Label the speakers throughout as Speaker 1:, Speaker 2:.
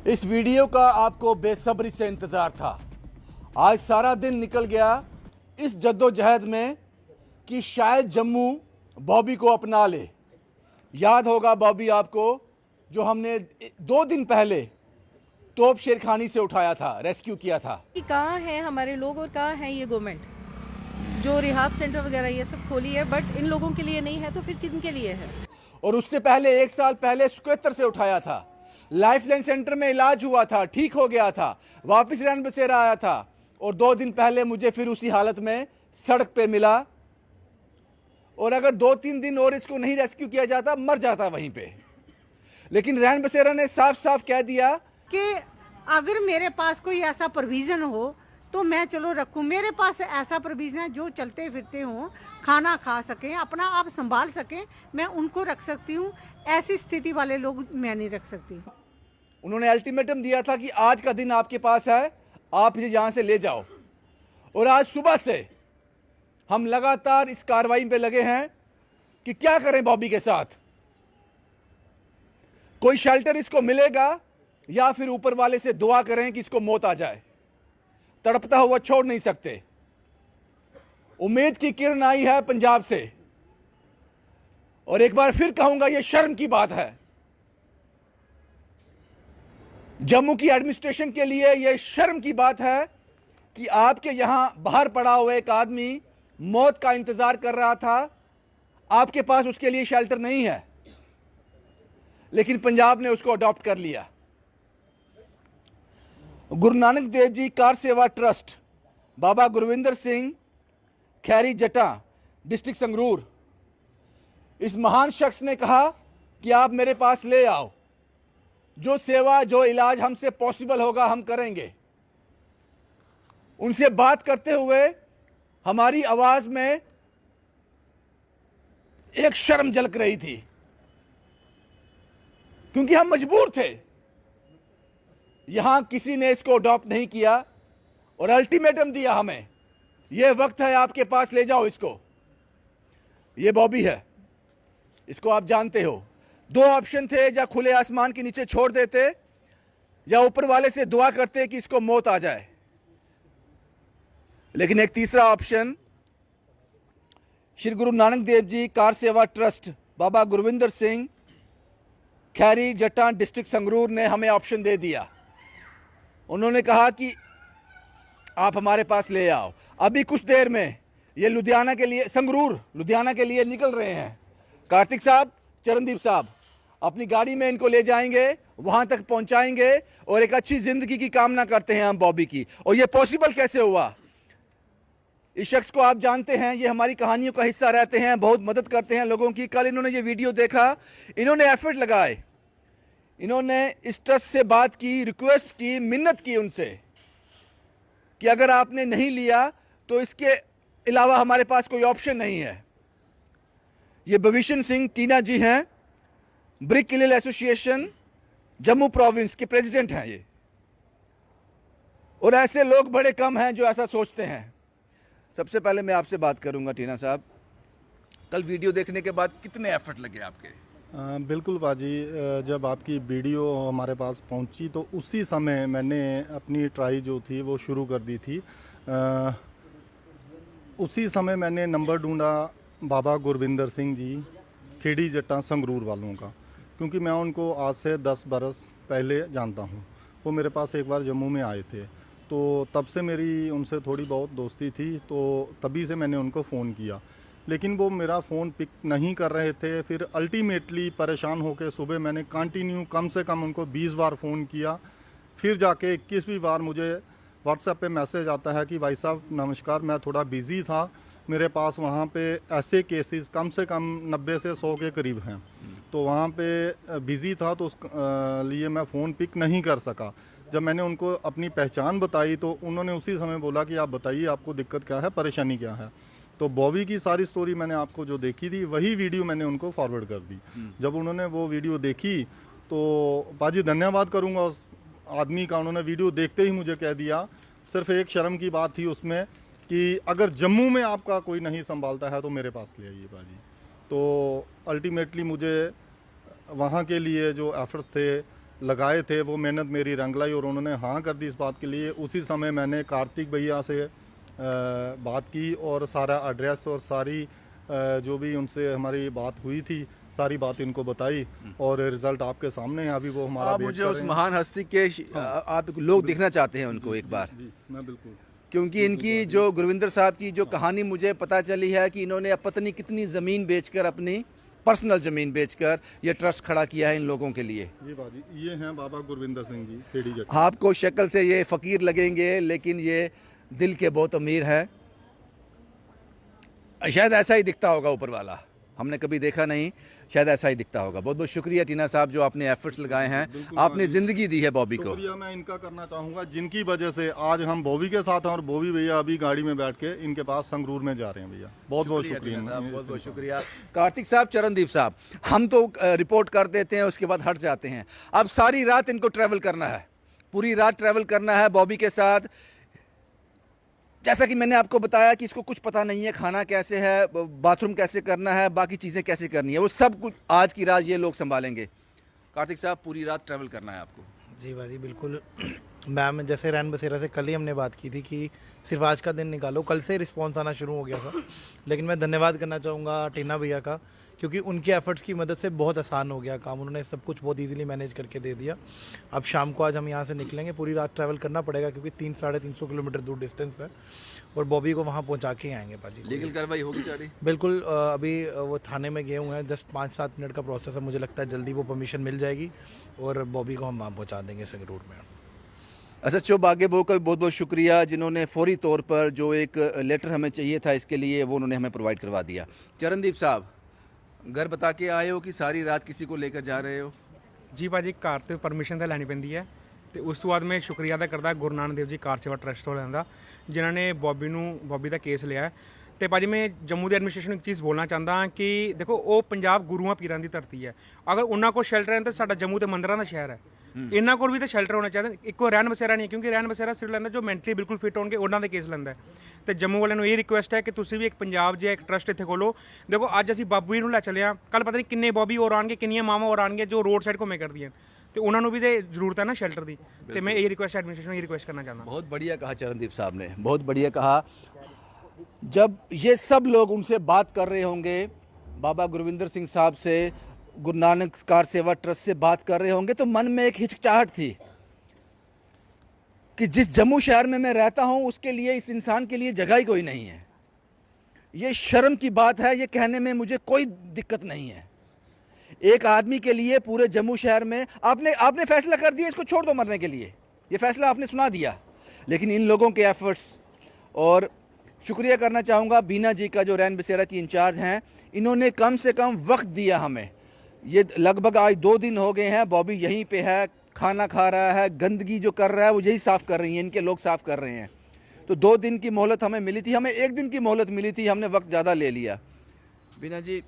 Speaker 1: इस वीडियो का आपको बेसब्री से इंतजार था। आज सारा दिन निकल गया इस जद्दोजहद में कि शायद जम्मू बॉबी को अपना ले। याद होगा बॉबी आपको, जो हमने 2 दिन पहले तोप शेरखानी से उठाया था, रेस्क्यू किया था।
Speaker 2: कि कहाँ हैं हमारे लोग और कहाँ है ये गवर्नमेंट जो रिहाब सेंटर वगैरह ये सब खोली है, बट इन लोगों के लिए नहीं है तो फिर किन के लिए है।
Speaker 1: और उससे पहले 1 साल पहले सुकेतर से उठाया था। लाइफलाइन सेंटर में इलाज हुआ था, ठीक हो गया था, वापस रैन बसेरा आया था और 2 दिन पहले मुझे फिर उसी हालत में सड़क पे मिला। और अगर 2-3 दिन और इसको नहीं रेस्क्यू किया जाता, मर जाता वहीं पे। लेकिन रैन बसेरा ने साफ साफ कह दिया
Speaker 3: कि अगर मेरे पास कोई ऐसा प्रोविजन हो तो मैं चलो रखूं। मेरे पास ऐसा प्रोविजन है जो चलते फिरते हों, खाना खा सकें, अपना आप संभाल सकें, मैं उनको रख सकती हूँ। ऐसी स्थिति वाले लोग मैं नहीं रख सकती।
Speaker 1: उन्होंने अल्टीमेटम दिया था कि आज का दिन आपके पास है, आप इसे यहां से ले जाओ। और आज सुबह से हम लगातार इस कार्रवाई पे लगे हैं कि क्या करें बॉबी के साथ। कोई शेल्टर इसको मिलेगा या फिर ऊपर वाले से दुआ करें कि इसको मौत आ जाए। तड़पता हुआ छोड़ नहीं सकते। उम्मीद की किरण आई है पंजाब से, और एक बार फिर कहूंगा, यह शर्म की बात है। जम्मू की एडमिनिस्ट्रेशन के लिए यह शर्म की बात है कि आपके यहां बाहर पड़ा हुआ एक आदमी मौत का इंतजार कर रहा था, आपके पास उसके लिए शेल्टर नहीं है, लेकिन पंजाब ने उसको अडॉप्ट कर लिया। गुरु नानक देव जी कार सेवा ट्रस्ट, बाबा गुरविंदर सिंह, खैरी जटा, डिस्ट्रिक्ट संगरूर, इस महान शख्स ने कहा कि आप मेरे पास ले आओ, जो सेवा जो इलाज हमसे पॉसिबल होगा हम करेंगे। उनसे बात करते हुए हमारी आवाज में एक शर्म झलक रही थी, क्योंकि हम मजबूर थे। यहां किसी ने इसको अडॉप्ट नहीं किया और अल्टीमेटम दिया हमें, यह वक्त है आपके पास, ले जाओ इसको। यह बॉबी है, इसको आप जानते हो। 2 ऑप्शन थे, या खुले आसमान के नीचे छोड़ देते या ऊपर वाले से दुआ करते कि इसको मौत आ जाए। लेकिन एक तीसरा ऑप्शन श्री गुरु नानक देव जी कार सेवा ट्रस्ट, बाबा गुरविंदर सिंह, खैरी जटा, डिस्ट्रिक्ट संगरूर ने हमें ऑप्शन दे दिया। उन्होंने कहा कि आप हमारे पास ले आओ। अभी कुछ देर में ये लुधियाना के लिए, संगरूर लुधियाना के लिए निकल रहे हैं। कार्तिक साहब, चरणदीप साहब अपनी गाड़ी में इनको ले जाएंगे, वहां तक पहुंचाएंगे और एक अच्छी जिंदगी की कामना करते हैं हम बॉबी की। और ये पॉसिबल कैसे हुआ? इस शख्स को आप जानते हैं, ये हमारी कहानियों का हिस्सा रहते हैं, बहुत मदद करते हैं लोगों की। कल इन्होंने ये वीडियो देखा, इन्होंने एफर्ट लगाए, इन्होंने इस ट्रस्ट से बात की, रिक्वेस्ट की, मिन्नत की उनसे कि अगर आपने नहीं लिया तो इसके अलावा हमारे पास कोई ऑप्शन नहीं है। ये भविष्य सिंह टीना जी हैं, ब्रिक किलिल एसोसिएशन जम्मू प्रोविंस के प्रेसिडेंट हैं ये। और ऐसे लोग बड़े कम हैं जो ऐसा सोचते हैं। सबसे पहले मैं आपसे बात करूंगा टीना साहब, कल वीडियो देखने के बाद कितने एफर्ट लगे आपके?
Speaker 4: बिल्कुल बाजी, जब आपकी वीडियो हमारे पास पहुंची तो उसी समय मैंने अपनी ट्राई जो थी वो शुरू कर दी थी। उसी समय मैंने नंबर ढूंढा बाबा गुरविंदर सिंह जी, खेड़ी जट्टा संगरूर वालों का, क्योंकि मैं उनको आज से 10 बरस पहले जानता हूं। वो मेरे पास एक बार जम्मू में आए थे, तो तब से मेरी उनसे थोड़ी बहुत दोस्ती थी, तो तभी से मैंने उनको फ़ोन किया, लेकिन वो मेरा फ़ोन पिक नहीं कर रहे थे। फिर अल्टीमेटली परेशान होकर सुबह मैंने कंटिन्यू कम से कम उनको 20 बार फ़ोन किया। फिर जाके 21वीं बार मुझे व्हाट्सएप पे मैसेज आता है कि भाई साहब नमस्कार, मैं थोड़ा बिज़ी था, मेरे पास वहाँ पे ऐसे केसेस कम से कम 90 से 100 के करीब हैं, तो वहाँ पे बिज़ी था, तो उस लिए मैं फ़ोन पिक नहीं कर सका। जब मैंने उनको अपनी पहचान बताई तो उन्होंने उसी समय बोला कि आप बताइए आपको दिक्कत क्या है, परेशानी क्या है। तो बॉबी की सारी स्टोरी मैंने आपको जो देखी थी वही वीडियो मैंने उनको फॉरवर्ड कर दी। जब उन्होंने वो वीडियो देखी तो बाजी धन्यवाद करूँगा उस आदमी का, उन्होंने वीडियो देखते ही मुझे कह दिया। सिर्फ एक शर्म की बात थी उसमें कि अगर जम्मू में आपका कोई नहीं संभालता है तो मेरे पास ले आइए बाजी। तो अल्टीमेटली मुझे वहाँ के लिए जो एफर्ट्स थे लगाए थे वो मेहनत मेरी रंग लाई और उन्होंने हाँ कर दी इस बात के लिए। उसी समय मैंने कार्तिक भैया से बात की और सारा एड्रेस और सारी जो भी उनसे हमारी बात हुई थी सारी बात इनको बताई और रिजल्ट आपके सामने है। अभी वो हमारा
Speaker 1: आप
Speaker 4: वेट
Speaker 1: मुझे
Speaker 4: कर
Speaker 1: उस
Speaker 4: रहे हैं।
Speaker 1: महान हस्ती के आप लोग दिखना चाहते हैं उनको एक बार,
Speaker 4: जी मैं बिल्कुल।
Speaker 1: क्योंकि इनकी जो गुरविंदर साहब की जो कहानी मुझे पता चली है कि इन्होंने पत्नी कितनी ज़मीन बेचकर, अपनी पर्सनल ज़मीन बेचकर ये ट्रस्ट खड़ा किया है इन लोगों के लिए।
Speaker 4: जी बाजी, ये हैं बाबा गुरविंदर सिंह जी खेड़ी जट।
Speaker 1: आपको शक्ल से ये फ़कीर लगेंगे लेकिन ये दिल के बहुत अमीर हैं। शायद ऐसा ही दिखता होगा ऊपर वाला, हमने कभी देखा नहीं, शायद ऐसा ही दिखता होगा। बहुत बहुत शुक्रिया टीना साहब जो आपने एफर्ट्स लगाए हैं, आपने ज़िंदगी दी है बॉबी को।
Speaker 4: शुक्रिया मैं इनका करना चाहूँगा जिनकी वजह से आज हम बॉबी के साथ हैं और बॉबी भैया अभी गाड़ी में बैठ के इनके पास संगरूर में जा रहे हैं। भैया बहुत बहुत शुक्रिया
Speaker 1: साहब, बहुत बहुत शुक्रिया। कार्तिक साहब, चरणदीप साहब, हम तो रिपोर्ट कर देते हैं उसके बाद हट जाते हैं। अब सारी रात इनको ट्रैवल करना है, पूरी रात ट्रैवल करना है बॉबी के साथ। जैसा कि मैंने आपको बताया कि इसको कुछ पता नहीं है, खाना कैसे है, बाथरूम कैसे करना है, बाकी चीज़ें कैसे करनी है, वो सब कुछ आज की रात ये लोग संभालेंगे। कार्तिक साहब, पूरी रात ट्रैवल करना है आपको।
Speaker 5: जी भाजी बिल्कुल। मैम जैसे रैन बसेरा से कल ही हमने बात की थी कि सिर्फ आज का दिन निकालो, कल से रिस्पांस आना शुरू हो गया था। लेकिन मैं धन्यवाद करना चाहूँगा टीना भैया का, क्योंकि उनके एफर्ट्स की मदद से बहुत आसान हो गया काम। उन्होंने सब कुछ बहुत इजीली मैनेज करके दे दिया। अब शाम को आज हम यहाँ से निकलेंगे, पूरी रात ट्रैवल करना पड़ेगा क्योंकि 300-350 किलोमीटर दूर डिस्टेंस है और बॉबी को वहाँ पहुँचा के ही आएंगे पाजी।
Speaker 1: लीगल कार्रवाई होगी सारी?
Speaker 5: बिल्कुल। अभी वो थाने में गए हुए हैं, जस्ट 5-7 मिनट का प्रोसेस है। मुझे लगता है जल्दी वो परमिशन मिल जाएगी और बॉबी को हम वहाँ पहुँचा देंगे संगरूर में।
Speaker 1: SHO बागेबो का भी बहुत बहुत शुक्रिया जिन्होंने फौरी तौर पर जो एक लेटर हमें चाहिए था इसके लिए वो उन्होंने हमें प्रोवाइड करवा दिया। चरणदीप साहब, घर बता के आए हो कि सारी रात किसी को लेकर जा रहे हो?
Speaker 6: जी भाजी, घर तो परमिशन तो लैनी पैंदी है ਤੇ ਉਸ ਤੋਂ ਬਾਅਦ ਮੈਂ ਸ਼ੁਕਰੀਆ ਅਦਾ ਕਰਦਾ ਗੁਰੂ ਨਾਨਕ ਦੇਵ ਜੀ ਕਾਰ ਸੇਵਾ ਟਰਸਟ ਵਾਲਿਆਂ ਦਾ ਜਿਨ੍ਹਾਂ ਨੇ ਬੌਬੀ ਦਾ ਕੇਸ ਲਿਆ। ਤੇ ਭਾਜੀ ਮੈਂ ਜੰਮੂ ਦੀ ਐਡਮਿਨਿਸਟ੍ਰੇਸ਼ਨ ਨੂੰ ਇੱਕ ਚੀਜ਼ ਬੋਲਣਾ ਚਾਹੁੰਦਾ ਕਿ ਦੇਖੋ ਉਹ ਪੰਜਾਬ ਗੁਰੂਆਂ ਪੀਰਾਂ ਦੀ ਧਰਤੀ ਹੈ। ਅਗਰ ਉਹਨਾਂ ਕੋਲ ਸ਼ੈਲਟਰ ਹੈ ਤਾਂ ਸਾਡਾ ਜੰਮੂ ਤੇ ਮੰਦਰਾਂ ਦਾ ਸ਼ਹਿਰ ਹੈ, ਇਹਨਾਂ ਕੋਲ ਵੀ ਤਾਂ ਸ਼ੈਲਟਰ ਹੋਣਾ ਚਾਹੀਦਾ। ਇੱਕੋ ਰਹਿਣ ਬਸੇਰਾ ਨਹੀਂ, ਕਿਉਂਕਿ ਰਹਿਣ ਬਸੇਰਾ ਸਿਰ ਲੈਂਦਾ ਜੋ ਮੈਂਟਲੀ ਬਿਲਕੁਲ ਫਿਟ ਹੋਣਗੇ ਉਹਨਾਂ ਦੇ ਕੇਸ ਲੈਂਦਾ। ਤੇ ਜੰਮੂ ਵਾਲਿਆਂ ਨੂੰ ਇਹ ਰਿਕੁਐਸਟ ਹੈ ਕਿ ਤੁਸੀਂ ਵੀ ਇੱਕ ਪੰਜਾਬ ਜਿਹਾ ਇੱਕ ਟਰਸਟ ਇੱਥੇ ਖੋਲੋ। ਦੇਖੋ ਅੱਜ ਅਸੀਂ ਬਾਬੂ ਜੀ ਨੂੰ ਲੈ ਚੱਲੇ ਹਾਂ, ਕੱਲ ਪਤਾ ਨਹੀਂ ਕਿੰਨੇ ਬੌਬੀ ਹੋਰ ਆਉਣਗੇ, ਕਿੰਨੀਆਂ ਮਾਵਾਂ ਹੋਰ ਆਉਣਗੀਆਂ ਜੋ ਰੋਡ ਸਾਈਡ ਘੁੰਮੇ ਕਰਦੀਆਂ ਤੇ ਉਹਨਾਂ ਨੂੰ ਵੀ ਤੇ ਜ਼ਰੂਰਤ ਹੈ ਨਾ ਸ਼ੈਲਟਰ ਦੀ। ਤੇ ਮੈਂ ਇਹ ਰਿਕੁਐਸਟ ਐਡਮਿਨਿਸਟ੍ਰੇਸ਼ਨ ਨੂੰ ਇਹ ਰਿਕੁਐਸਟ करना चाहता हूँ।
Speaker 1: बहुत बढ़िया कहा चरणदीप साहब ने, बहुत बढ़िया कहा। जब ये सब लोग उनसे बात कर रहे होंगे, बाबा गुरविंदर सिंह साहब से, गुरु नानक कार सेवा ट्रस्ट से बात कर रहे होंगे तो मन में एक हिचकिचाहट थी कि जिस जम्मू शहर में मैं रहता हूँ उसके लिए, इस इंसान के लिए जगह ही कोई नहीं है। ये शर्म की बात है, ये कहने में मुझे कोई दिक्कत नहीं है। एक आदमी के लिए पूरे जम्मू शहर में आपने फैसला कर दिया इसको छोड़ दो मरने के लिए, ये फैसला आपने सुना दिया। लेकिन इन लोगों के एफर्ट्स, और शुक्रिया करना चाहूँगा बीना जी का जो रैन बसेरा की इंचार्ज हैं, इन्होंने कम से कम वक्त दिया हमें। ये लगभग आज 2 दिन हो गए हैं बॉबी यहीं पे है, खाना खा रहा है, गंदगी जो कर रहा है वो यही साफ़ कर रही हैं, इनके लोग साफ़ कर रहे हैं। तो 2 दिन की मोहलत हमें मिली थी, हमें 1 दिन की मोहलत मिली थी, हमने वक्त ज़्यादा ले लिया। बीना जी,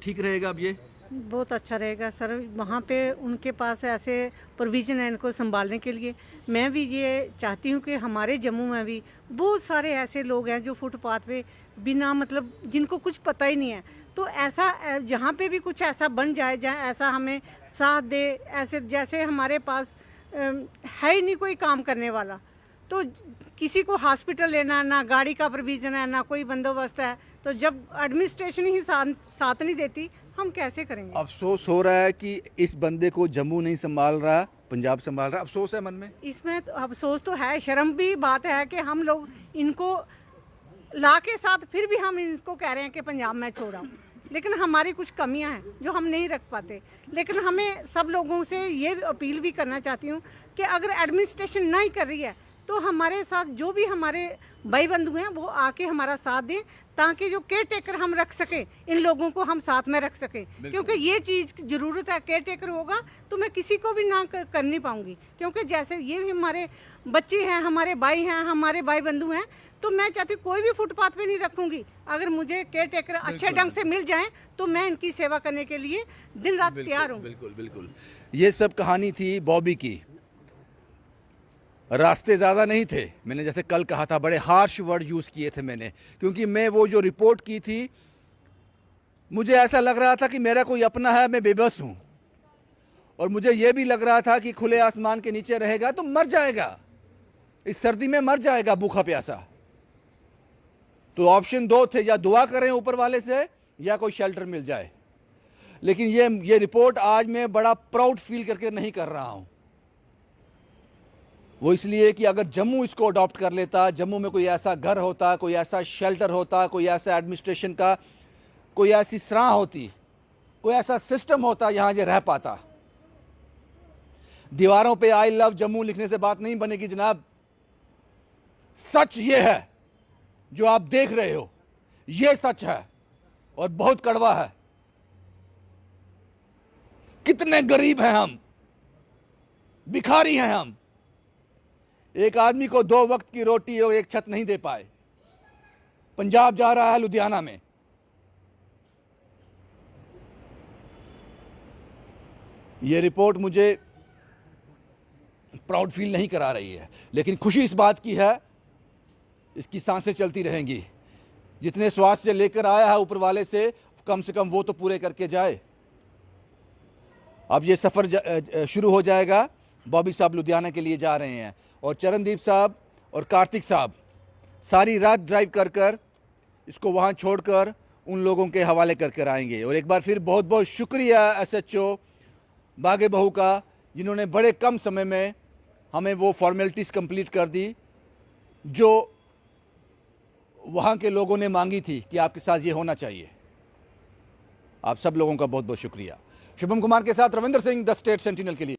Speaker 1: ठीक रहेगा अब ये?
Speaker 3: बहुत अच्छा रहेगा सर। वहाँ पे उनके पास ऐसे प्रोविज़न है इनको संभालने के लिए। मैं भी ये चाहती हूँ कि हमारे जम्मू में भी बहुत सारे ऐसे लोग हैं जो फुटपाथ पे बिना मतलब जिनको कुछ पता ही नहीं है। तो ऐसा जहाँ पे भी कुछ ऐसा बन जाए जहाँ ऐसा हमें साथ दे, ऐसे जैसे हमारे पास है ही नहीं कोई काम करने वाला, तो किसी को हॉस्पिटल लेना, ना गाड़ी का प्रोविज़न है, ना कोई बंदोबस्त है, तो जब एडमिनिस्ट्रेशन ही साथ नहीं देती हम कैसे करेंगे।
Speaker 1: अफसोस हो रहा है कि इस बंदे को जम्मू नहीं संभाल रहा, पंजाब संभाल रहा। अफसोस है मन में? इसमें
Speaker 3: तो अफसोस तो है, शर्म भी बात है कि हम लोग इनको ला के साथ फिर भी हम इसको कह रहे हैं कि पंजाब में छोड़ाओ, लेकिन हमारी कुछ कमियां हैं जो हम नहीं रख पाते। लेकिन हमें सब लोगों से ये अपील भी करना चाहती हूँ कि अगर एडमिनिस्ट्रेशन नहीं कर रही है तो हमारे साथ जो भी हमारे भाई बंधु हैं वो आके हमारा साथ दें, ताकि जो केयर टेकर हम रख सकें, इन लोगों को हम साथ में रख सकें। क्योंकि ये चीज़ ज़रूरत है, केयर टेकर होगा तो मैं किसी को भी ना कर नहीं पाऊँगी। क्योंकि जैसे ये भी हमारे बच्चे हैं, हमारे भाई हैं, हमारे भाई बंधु हैं, तो मैं चाहती हूँ कोई भी फुटपाथ पे नहीं रखूँगी। अगर मुझे केयर टेकर अच्छे ढंग से मिल जाएँ तो मैं इनकी सेवा करने के लिए दिन रात तैयार हूँ।
Speaker 1: बिल्कुल बिल्कुल। ये सब कहानी थी बॉबी की। रास्ते ज़्यादा नहीं थे, मैंने जैसे कल कहा था, बड़े हार्श वर्ड यूज़ किए थे मैंने, क्योंकि मैं वो जो रिपोर्ट की थी मुझे ऐसा लग रहा था कि मेरा कोई अपना है, मैं बेबस हूँ। और मुझे यह भी लग रहा था कि खुले आसमान के नीचे रहेगा तो मर जाएगा, इस सर्दी में मर जाएगा भूखा प्यासा। तो ऑप्शन 2 थे, या दुआ करें ऊपर वाले से या कोई शेल्टर मिल जाए। लेकिन ये रिपोर्ट आज मैं बड़ा प्राउड फील करके नहीं कर रहा हूं। वो इसलिए कि अगर जम्मू इसको अडॉप्ट कर लेता, जम्मू में कोई ऐसा घर होता, कोई ऐसा शेल्टर होता, कोई ऐसा एडमिनिस्ट्रेशन का कोई ऐसी सराह होती, कोई ऐसा सिस्टम होता, यहां ये रह पाता। दीवारों पे आई लव जम्मू लिखने से बात नहीं बनेगी जनाब। सच ये है जो आप देख रहे हो, ये सच है और बहुत कड़वा है। कितने गरीब हैं हम, भिखारी हैं हम। एक आदमी को 2 वक्त की रोटी और एक छत नहीं दे पाए। पंजाब जा रहा है लुधियाना में। यह रिपोर्ट मुझे प्राउड फील नहीं करा रही है, लेकिन खुशी इस बात की है इसकी सांसें चलती रहेंगी। जितने स्वास्थ्य लेकर आया है ऊपर वाले से कम वो तो पूरे करके जाए। अब ये सफ़र शुरू हो जाएगा। बॉबी साहब लुधियाना के लिए जा रहे हैं और चरणदीप साहब और कार्तिक साहब सारी रात ड्राइव कर इसको वहाँ छोड़कर उन लोगों के हवाले कर आएंगे। और एक बार फिर बहुत बहुत शुक्रिया SHO बागे बहू का, जिन्होंने बड़े कम समय में हमें वो फॉर्मेलिटीज़ कंप्लीट कर दी जो वहाँ के लोगों ने मांगी थी कि आपके साथ ये होना चाहिए। आप सब लोगों का बहुत बहुत शुक्रिया। शुभम कुमार के साथ Ravindra Singh, the state sentinel के लिए।